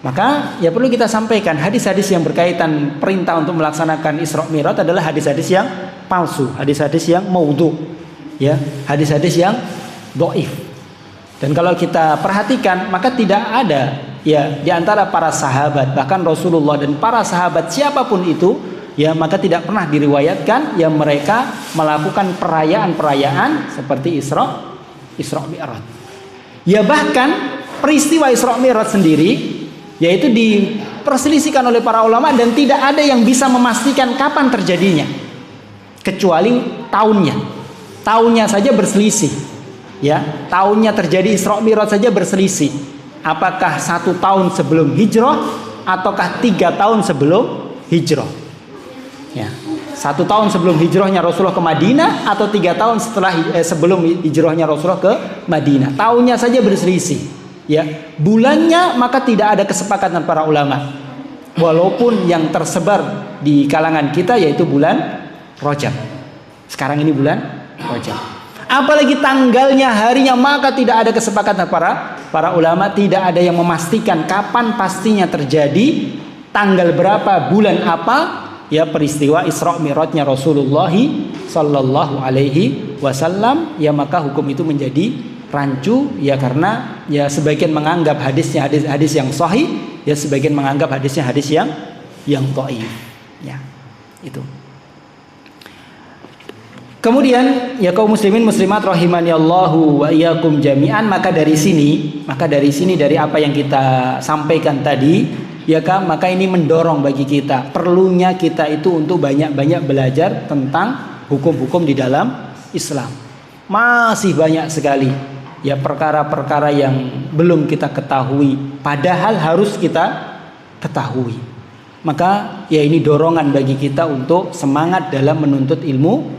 Maka ya perlu kita sampaikan, hadis-hadis yang berkaitan perintah untuk melaksanakan Isra Mi'raj adalah hadis-hadis yang palsu, hadis-hadis yang maudhu, ya, hadis-hadis yang dhaif. Dan kalau kita perhatikan, maka tidak ada ya di antara para sahabat, bahkan Rasulullah dan para sahabat siapapun itu, ya maka tidak pernah diriwayatkan yang mereka melakukan perayaan-perayaan seperti Isra Mi'raj. Ya bahkan peristiwa Isra Mi'raj sendiri yaitu diperselisihkan oleh para ulama dan tidak ada yang bisa memastikan kapan terjadinya kecuali tahunnya saja berselisih. Ya, tahunnya terjadi Isra Mi'raj saja berselisih. Apakah 1 tahun sebelum hijrah ataukah 3 tahun sebelum hijrah? Ya, 1 tahun sebelum hijrahnya Rasulullah ke Madinah atau 3 tahun sebelum hijrahnya Rasulullah ke Madinah. Tahunnya saja berselisih. Ya, bulannya maka tidak ada kesepakatan para ulama. Walaupun yang tersebar di kalangan kita yaitu bulan Rajab. Sekarang ini bulan Rajab. Apalagi tanggalnya, harinya, maka tidak ada kesepakatan para ulama, tidak ada yang memastikan kapan pastinya terjadi, tanggal berapa, bulan apa. Ya peristiwa Isra Mi'rajnya Rasulullah sallallahu alaihi wasallam, ya maka hukum itu menjadi rancu, ya karena ya sebagian menganggap hadisnya hadis yang sahih, ya sebagian menganggap hadisnya hadis yang dhaif. Ya, itu. Kemudian ya kaum muslimin muslimat rahimani Allahu wa iyyakum jami'an, maka dari sini dari apa yang kita sampaikan tadi, ya kan, maka ini mendorong bagi kita perlunya kita itu untuk banyak-banyak belajar tentang hukum-hukum di dalam Islam. Masih banyak sekali ya perkara-perkara yang belum kita ketahui, padahal harus kita ketahui. Maka ya ini dorongan bagi kita untuk semangat dalam menuntut ilmu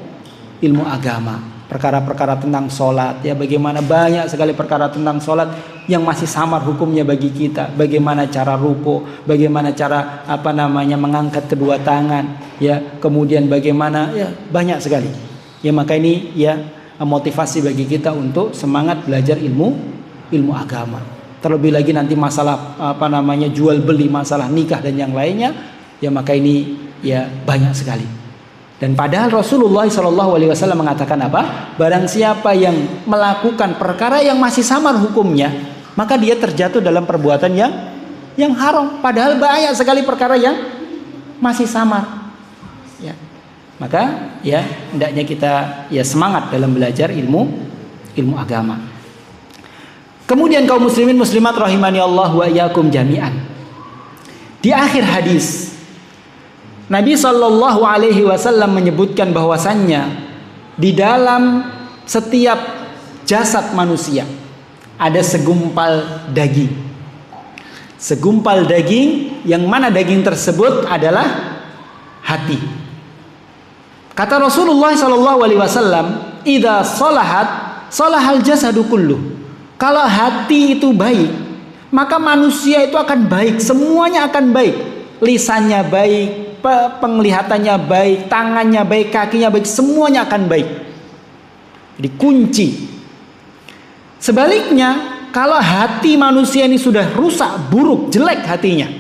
agama. Perkara-perkara tentang sholat, ya bagaimana banyak sekali perkara tentang sholat yang masih samar hukumnya bagi kita. Bagaimana cara ruku, bagaimana cara mengangkat kedua tangan, ya kemudian bagaimana, ya banyak sekali. Ya maka ini ya motivasi bagi kita untuk semangat belajar ilmu agama. Terlebih lagi nanti masalah jual beli, masalah nikah dan yang lainnya, ya maka ini ya banyak sekali. Dan padahal Rasulullah SAW mengatakan apa? Barang siapa yang melakukan perkara yang masih samar hukumnya, maka dia terjatuh dalam perbuatan yang haram. Padahal banyak sekali perkara yang masih samar. Ya. Maka ya hendaknya kita ya semangat dalam belajar ilmu agama. Kemudian kaum muslimin muslimat rahimani Allah wa iyyakum jami'an. Di akhir hadis Nabi Shallallahu Alaihi Wasallam menyebutkan bahwasannya di dalam setiap jasad manusia ada segumpal daging. Segumpal daging yang mana daging tersebut adalah hati. Kata Rasulullah sallallahu alaihi wasallam, "Idza salahat salahal jasadu kulluh." Kalau hati itu baik, maka manusia itu akan baik, semuanya akan baik. Lisannya baik, penglihatannya baik, tangannya baik, kakinya baik, semuanya akan baik. Jadi kunci. Sebaliknya, kalau hati manusia ini sudah rusak, buruk, jelek hatinya,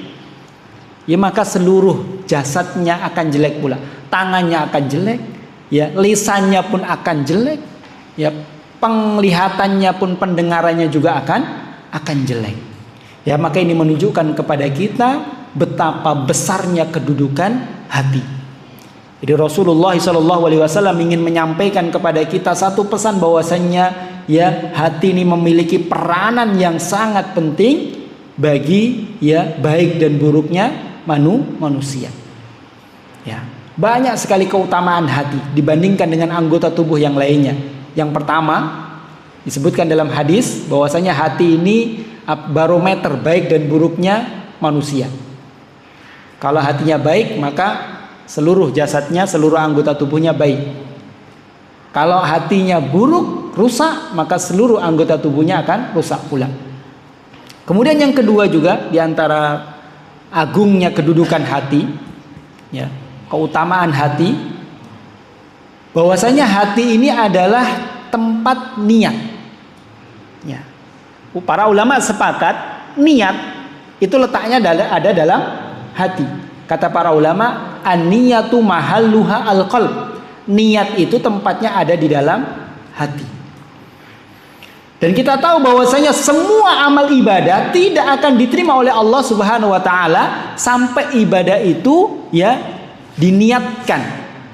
ya maka seluruh jasadnya akan jelek pula. Tangannya akan jelek, ya lisannya pun akan jelek, ya penglihatannya pun, pendengarannya juga akan jelek. Ya maka ini menunjukkan kepada kita betapa besarnya kedudukan hati. Jadi Rasulullah SAW ingin menyampaikan kepada kita satu pesan bahwasannya ya hati ini memiliki peranan yang sangat penting bagi ya baik dan buruknya manusia. Ya, banyak sekali keutamaan hati dibandingkan dengan anggota tubuh yang lainnya. Yang pertama disebutkan dalam hadis bahwasanya hati ini barometer baik dan buruknya manusia. Kalau hatinya baik maka seluruh jasadnya, seluruh anggota tubuhnya baik. Kalau hatinya buruk, rusak, maka seluruh anggota tubuhnya akan rusak pula. Kemudian yang kedua juga diantara agungnya kedudukan hati, ya, keutamaan hati, bahwasanya hati ini adalah tempat niat. Ya. Para ulama sepakat niat itu letaknya ada dalam hati. Kata para ulama, an-niyatu mahalluha al-qalb. Niat itu tempatnya ada di dalam hati. Dan kita tahu bahwasanya semua amal ibadah tidak akan diterima oleh Allah Subhanahu wa taala sampai ibadah itu ya diniatkan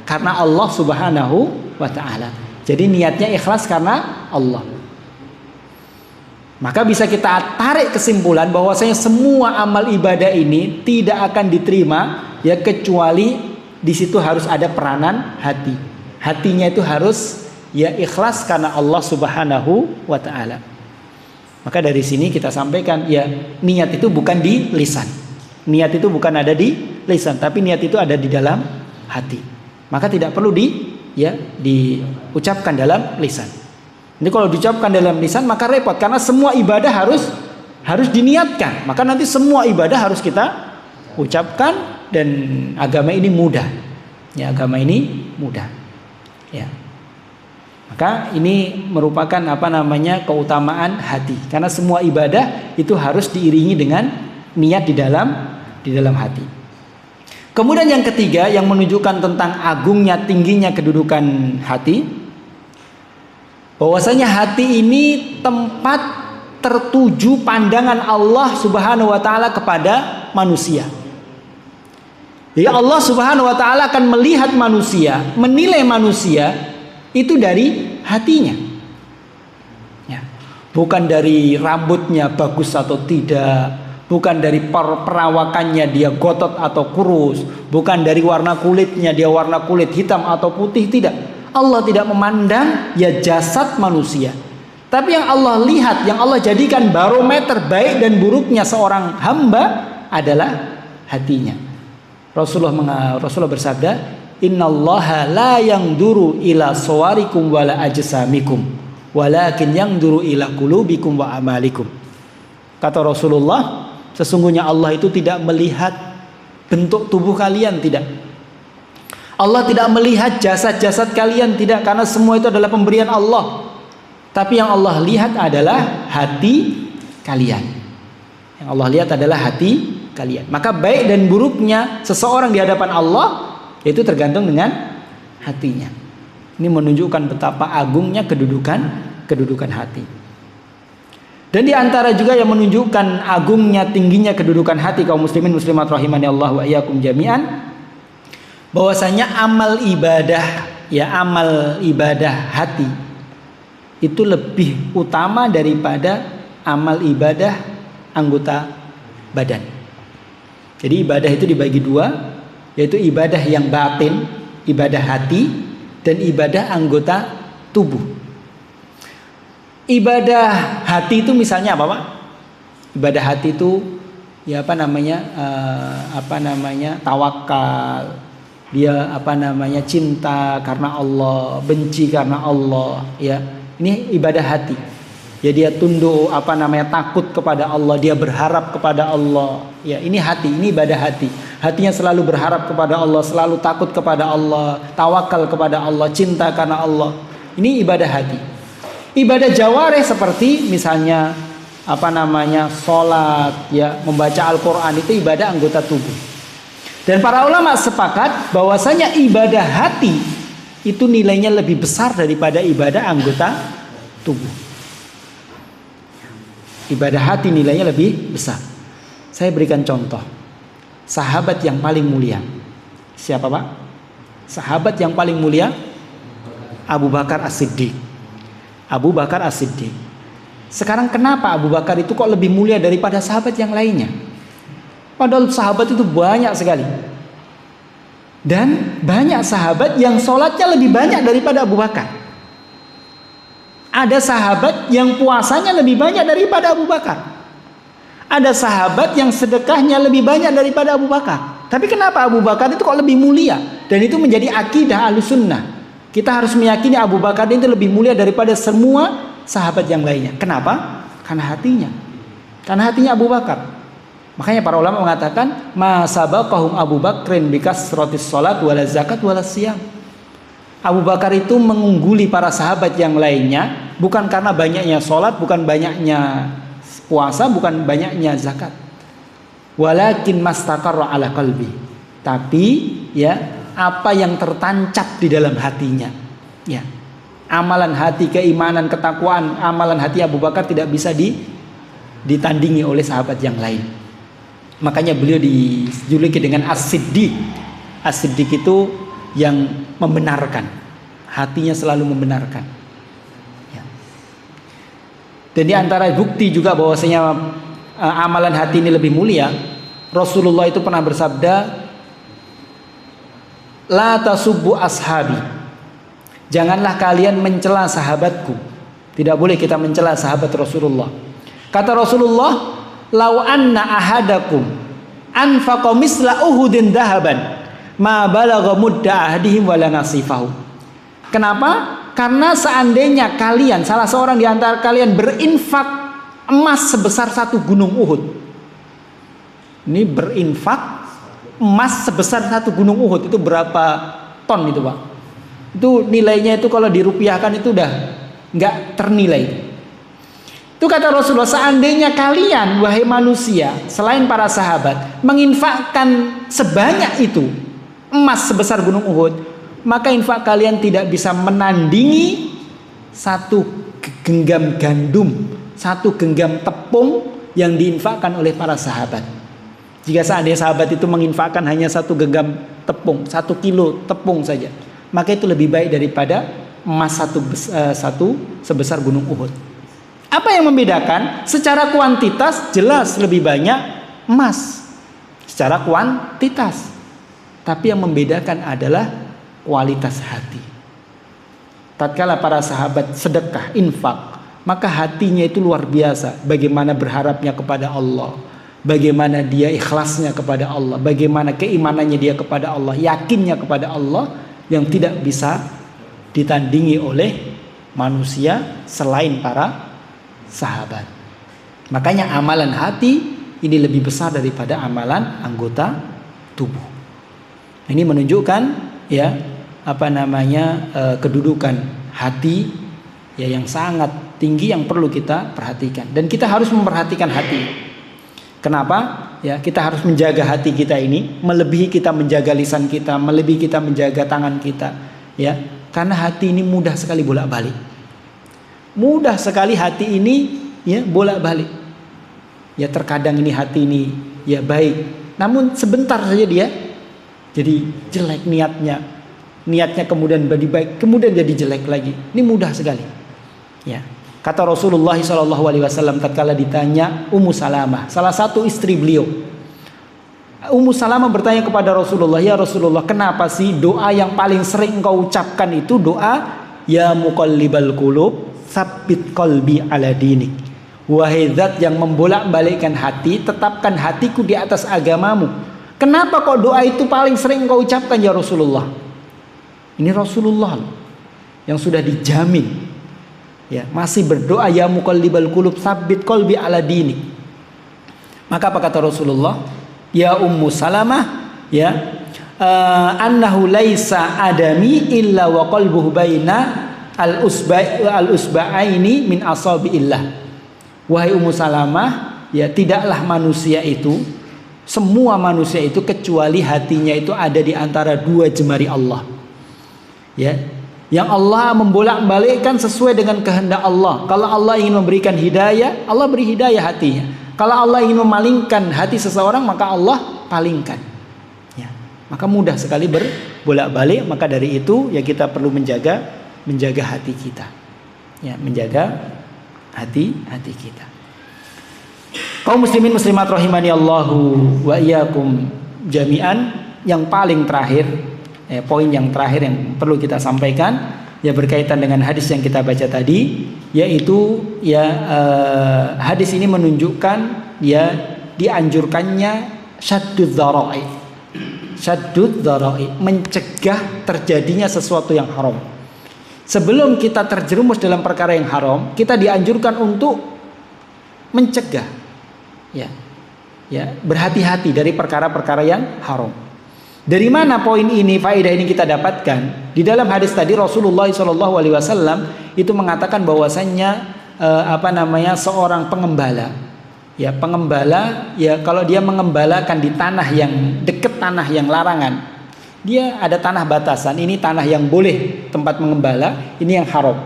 karena Allah Subhanahu wa taala. Jadi niatnya ikhlas karena Allah. Maka bisa kita tarik kesimpulan bahwasanya semua amal ibadah ini tidak akan diterima ya kecuali di situ harus ada peranan hati. Hatinya itu harus ya ikhlas karena Allah Subhanahu wa taala. Maka dari sini kita sampaikan ya niat itu bukan di lisan. Niat itu bukan ada di lisan, tapi niat itu ada di dalam hati. Maka tidak perlu diucapkan dalam lisan. Ini kalau diucapkan dalam lisan maka repot karena semua ibadah harus diniatkan. Maka nanti semua ibadah harus kita ucapkan dan agama ini mudah. Ya, agama ini mudah. Ya. Maka ini merupakan keutamaan hati. Karena semua ibadah itu harus diiringi dengan niat di dalam hati. Kemudian yang ketiga yang menunjukkan tentang agungnya, tingginya kedudukan hati, bahwasanya hati ini tempat tertuju pandangan Allah Subhanahu wa taala kepada manusia. Jadi Allah Subhanahu wa taala akan melihat manusia, menilai manusia itu dari hatinya. Ya. Bukan dari rambutnya bagus atau tidak, bukan dari perawakannya dia gotot atau kurus, bukan dari warna kulitnya dia warna kulit hitam atau putih, tidak. Allah tidak memandang ya jasad manusia. Tapi yang Allah lihat, yang Allah jadikan barometer baik dan buruknya seorang hamba adalah hatinya. Rasulullah bersabda, "Innallaha la yanzuru ila suwarikum wala ajsamikum, walakin yanzuru ila qulubikum wa amalikum." Kata Rasulullah, sesungguhnya Allah itu tidak melihat bentuk tubuh kalian, tidak. Allah tidak melihat jasad-jasad kalian, tidak, karena semua itu adalah pemberian Allah. Tapi yang Allah lihat adalah hati kalian. Yang Allah lihat adalah hati kalian. Maka baik dan buruknya seseorang di hadapan Allah itu tergantung dengan hatinya. Ini menunjukkan betapa agungnya kedudukan hati. Dan di antara juga yang menunjukkan agungnya, tingginya kedudukan hati kaum muslimin muslimat rahimani Allah wa iyyakum jami'an, bahwasanya amal ibadah hati itu lebih utama daripada amal ibadah anggota badan. Jadi ibadah itu dibagi dua, yaitu ibadah yang batin, ibadah hati, dan ibadah anggota tubuh. Ibadah hati itu misalnya apa, Pak? Ibadah hati itu ya tawakal, Dia cinta karena Allah, benci karena Allah, ya. Ini ibadah hati. Ya, dia tunduk takut kepada Allah, dia berharap kepada Allah. Ya, ini hati, ini ibadah hati. Hatinya selalu berharap kepada Allah, selalu takut kepada Allah, tawakal kepada Allah, cinta karena Allah. Ini ibadah hati. Ibadah jawareh seperti misalnya sholat, ya, membaca Al-Quran, itu ibadah anggota tubuh. Dan para ulama sepakat bahwasanya ibadah hati itu nilainya lebih besar daripada ibadah anggota tubuh. Ibadah hati nilainya lebih besar. Saya berikan contoh. Sahabat yang paling mulia. Siapa, Pak? Sahabat yang paling mulia Abu Bakar As-Siddiq. Abu Bakar As-Siddiq. Sekarang kenapa Abu Bakar itu kok lebih mulia daripada sahabat yang lainnya? Padahal sahabat itu banyak sekali. Dan banyak sahabat yang sholatnya lebih banyak daripada Abu Bakar. Ada sahabat yang puasanya lebih banyak daripada Abu Bakar. Ada sahabat yang sedekahnya lebih banyak daripada Abu Bakar. Tapi kenapa Abu Bakar itu kok lebih mulia? Dan itu menjadi akidah Ahlussunnah. Kita harus meyakini Abu Bakar itu lebih mulia daripada semua sahabat yang lainnya. Kenapa? Karena hatinya. Karena hatinya Abu Bakar. Makanya para ulama mengatakan, ma sabaqahum Abu Bakrin bikasratis salat wala zakat wala siyam. Abu Bakar itu mengungguli para sahabat yang lainnya bukan karena banyaknya sholat, bukan banyaknya puasa, bukan banyaknya zakat. Walakin mastaqarra ala qalbi. Tapi ya, apa yang tertancap di dalam hatinya. Ya. Amalan hati, keimanan, ketakwaan, amalan hati Abu Bakar tidak bisa ditandingi oleh sahabat yang lain. Makanya beliau dijuluki dengan As-Siddiq. As-Siddiq itu yang membenarkan, hatinya selalu membenarkan. Ya. Dan di antara bukti juga bahwasanya amalan hati ini lebih mulia, Rasulullah itu pernah bersabda, la tasubbu ashabi. Janganlah kalian mencela sahabatku. Tidak boleh kita mencela sahabat Rasulullah. Kata Rasulullah, lau anna ahadakum anfaqa misla uhudin dahaban ma balagha mudda ahdihim wala nasifahu. Kenapa? Karena seandainya kalian, salah seorang di antara kalian berinfak emas sebesar satu gunung Uhud. Ini berinfak emas sebesar satu gunung Uhud, itu berapa ton itu, Pak? Itu nilainya itu kalau dirupiahkan itu udah nggak ternilai. Itu kata Rasulullah, seandainya kalian wahai manusia selain para sahabat menginfakkan sebanyak itu, emas sebesar gunung Uhud, maka infak kalian tidak bisa menandingi satu genggam gandum, satu genggam tepung yang diinfakkan oleh para sahabat. Jika seandainya sahabat itu menginfakkan hanya satu genggam tepung, 1 kilo tepung saja, maka itu lebih baik daripada emas satu sebesar gunung Uhud. Apa yang membedakan? Secara kuantitas jelas lebih banyak emas, secara kuantitas. Tapi yang membedakan adalah kualitas hati. Tatkala para sahabat sedekah, infak, maka hatinya itu luar biasa. Bagaimana berharapnya kepada Allah, bagaimana dia ikhlasnya kepada Allah, bagaimana keimanannya dia kepada Allah, yakinnya kepada Allah yang tidak bisa ditandingi oleh manusia selain para sahabat. Makanya amalan hati ini lebih besar daripada amalan anggota tubuh. Ini menunjukkan ya kedudukan hati ya yang sangat tinggi yang perlu kita perhatikan, dan kita harus memperhatikan hati. Kenapa? Ya, kita harus menjaga hati kita ini melebihi kita menjaga lisan kita, melebihi kita menjaga tangan kita, ya. Karena hati ini mudah sekali bolak-balik. Mudah sekali hati ini ya bolak-balik. Ya, terkadang ini hati ini ya baik, namun sebentar saja dia jadi jelek niatnya kemudian jadi baik, kemudian jadi jelek lagi. Ini mudah sekali. Ya. Kata Rasulullah SAW tatkala ditanya Ummu Salamah, salah satu istri beliau. Ummu Salamah bertanya kepada Rasulullah, ya Rasulullah, kenapa sih doa yang paling sering engkau ucapkan itu doa ya muqallibal qulub tsabbit qalbi ala dinik. Wahai zat yang membolak-balikkan hati, tetapkan hatiku di atas agamamu. Kenapa kok doa itu paling sering engkau ucapkan ya Rasulullah? Ini Rasulullah yang sudah dijamin, ya, masih berdoa, ya muqallibal qulub tsabbit qalbi ala dinik. Maka apa kata Rasulullah? Ya Ummu Salamah, ya, annahu laisa adami illa wa qalbuhu baina al-usba'aini min asabiillah. Wahai Ummu Salamah, ya, tidaklah manusia itu, semua manusia itu, kecuali hatinya itu ada di antara dua jemari Allah. Ya, yang Allah membolak-balikkan sesuai dengan kehendak Allah. Kalau Allah ingin memberikan hidayah, Allah beri hidayah hatinya. Kalau Allah ingin memalingkan hati seseorang, maka Allah palingkan. Ya, maka mudah sekali berbolak-balik. Maka dari itu, ya, kita perlu menjaga hati kita. Ya, menjaga hati kita. Kaum muslimin muslimat rahimani Allahu wa iyyakum jami'an, yang paling terakhir, poin yang terakhir yang perlu kita sampaikan, ya, berkaitan dengan hadis yang kita baca tadi, yaitu, ya, hadis ini menunjukkan, ya, dianjurkannya syaddud dzara'i, mencegah terjadinya sesuatu yang haram. Sebelum kita terjerumus dalam perkara yang haram, kita dianjurkan untuk mencegah, ya, berhati-hati dari perkara-perkara yang haram. Dari mana poin ini, faedah ini kita dapatkan? Di dalam hadis tadi Rasulullah SAW itu mengatakan bahwasannya seorang pengembala, ya, kalau dia mengembalakan di tanah yang dekat tanah yang larangan, dia ada tanah batasan, ini tanah yang boleh tempat mengembala, ini yang haram.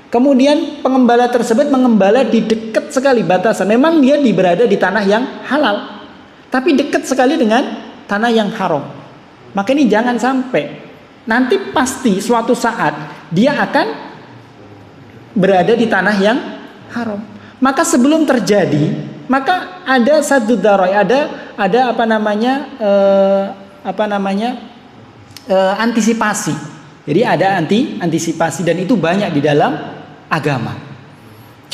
Kemudian pengembala tersebut mengembala di dekat sekali batasan. Memang dia berada di tanah yang halal, tapi dekat sekali dengan tanah yang haram. Maka ini jangan sampai nanti pasti suatu saat dia akan berada di tanah yang haram. Maka sebelum terjadi, maka ada satu darai, ada antisipasi. Jadi ada antisipasi, dan itu banyak di dalam agama.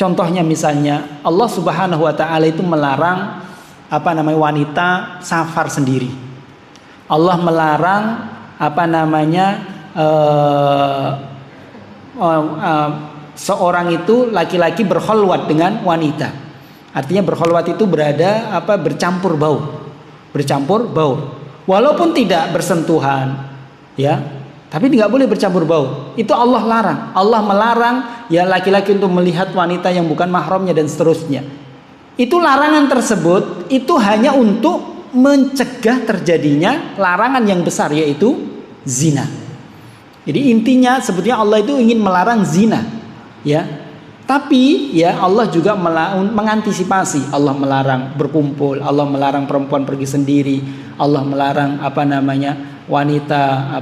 Contohnya misalnya Allah Subhanahu wa taala itu melarang wanita safar sendiri. Allah melarang seorang itu laki-laki berkholwat dengan wanita. Artinya berkholwat itu bercampur bau. Walaupun tidak bersentuhan, ya, tapi nggak boleh bercampur bau. Itu Allah larang. Allah melarang, ya, laki-laki untuk melihat wanita yang bukan mahramnya dan seterusnya. Itu larangan tersebut itu hanya untuk mencegah terjadinya larangan yang besar, yaitu zina. Jadi intinya sebetulnya Allah itu ingin melarang zina, ya. Tapi, ya, Allah juga mengantisipasi. Allah melarang berkumpul, Allah melarang perempuan pergi sendiri, Allah melarang wanita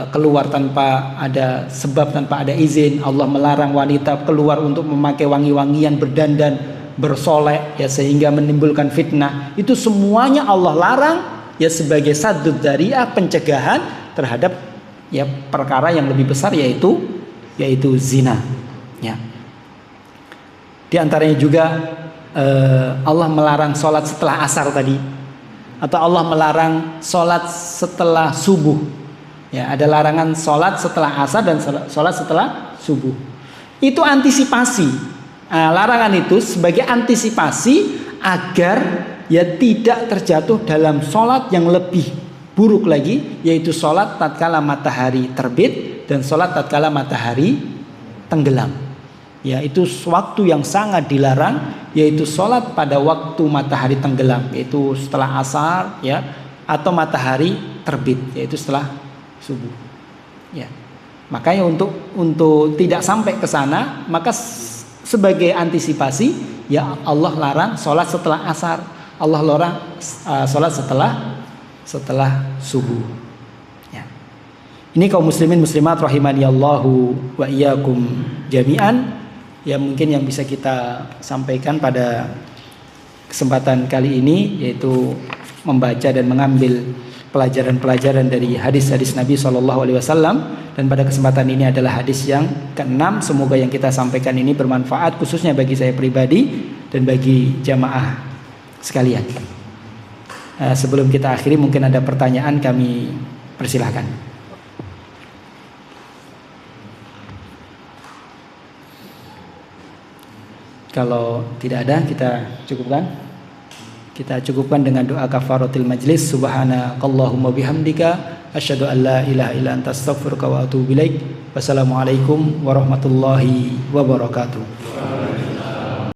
keluar tanpa ada sebab, tanpa ada izin. Allah melarang wanita keluar untuk memakai wangi-wangian, berdandan, bersolek, ya, sehingga menimbulkan fitnah. Itu semuanya Allah larang, ya, sebagai saddud dzari'ah, pencegahan terhadap, ya, perkara yang lebih besar, yaitu zina, ya. Di antaranya juga Allah melarang sholat setelah asar tadi, atau Allah melarang sholat setelah subuh. Ya, ada larangan sholat setelah asar dan sholat setelah subuh. Itu antisipasi. Larangan itu sebagai antisipasi agar, ya, tidak terjatuh dalam sholat yang lebih buruk lagi, yaitu sholat tatkala matahari terbit dan sholat tatkala matahari tenggelam. Ya, itu waktu yang sangat dilarang, yaitu sholat pada waktu matahari tenggelam, yaitu setelah asar, ya, atau matahari terbit, yaitu setelah subuh. Ya, makanya untuk tidak sampai ke sana, maka sebagai antisipasi, ya, Allah larang sholat setelah asar, Allah larang sholat setelah subuh. Ya. Ini kaum muslimin muslimat rahimani Allahu wa iyyakum jami'an. Ya, mungkin yang bisa kita sampaikan pada kesempatan kali ini, yaitu membaca dan mengambil pelajaran-pelajaran dari hadis-hadis Nabi SAW. Dan pada kesempatan ini adalah hadis yang ke-6. Semoga yang kita sampaikan ini bermanfaat, khususnya bagi saya pribadi dan bagi jamaah sekalian. Sebelum kita akhiri, mungkin ada pertanyaan, kami persilahkan. Kalau tidak ada, kita cukupkan. Kita cukupkan dengan doa kafaratil majlis. Subhanakallahumma bihamdika asyhadu an la ilaha illa anta astaghfiruka wa atubu ilaik. Wassalamualaikum warahmatullahi wabarakatuh.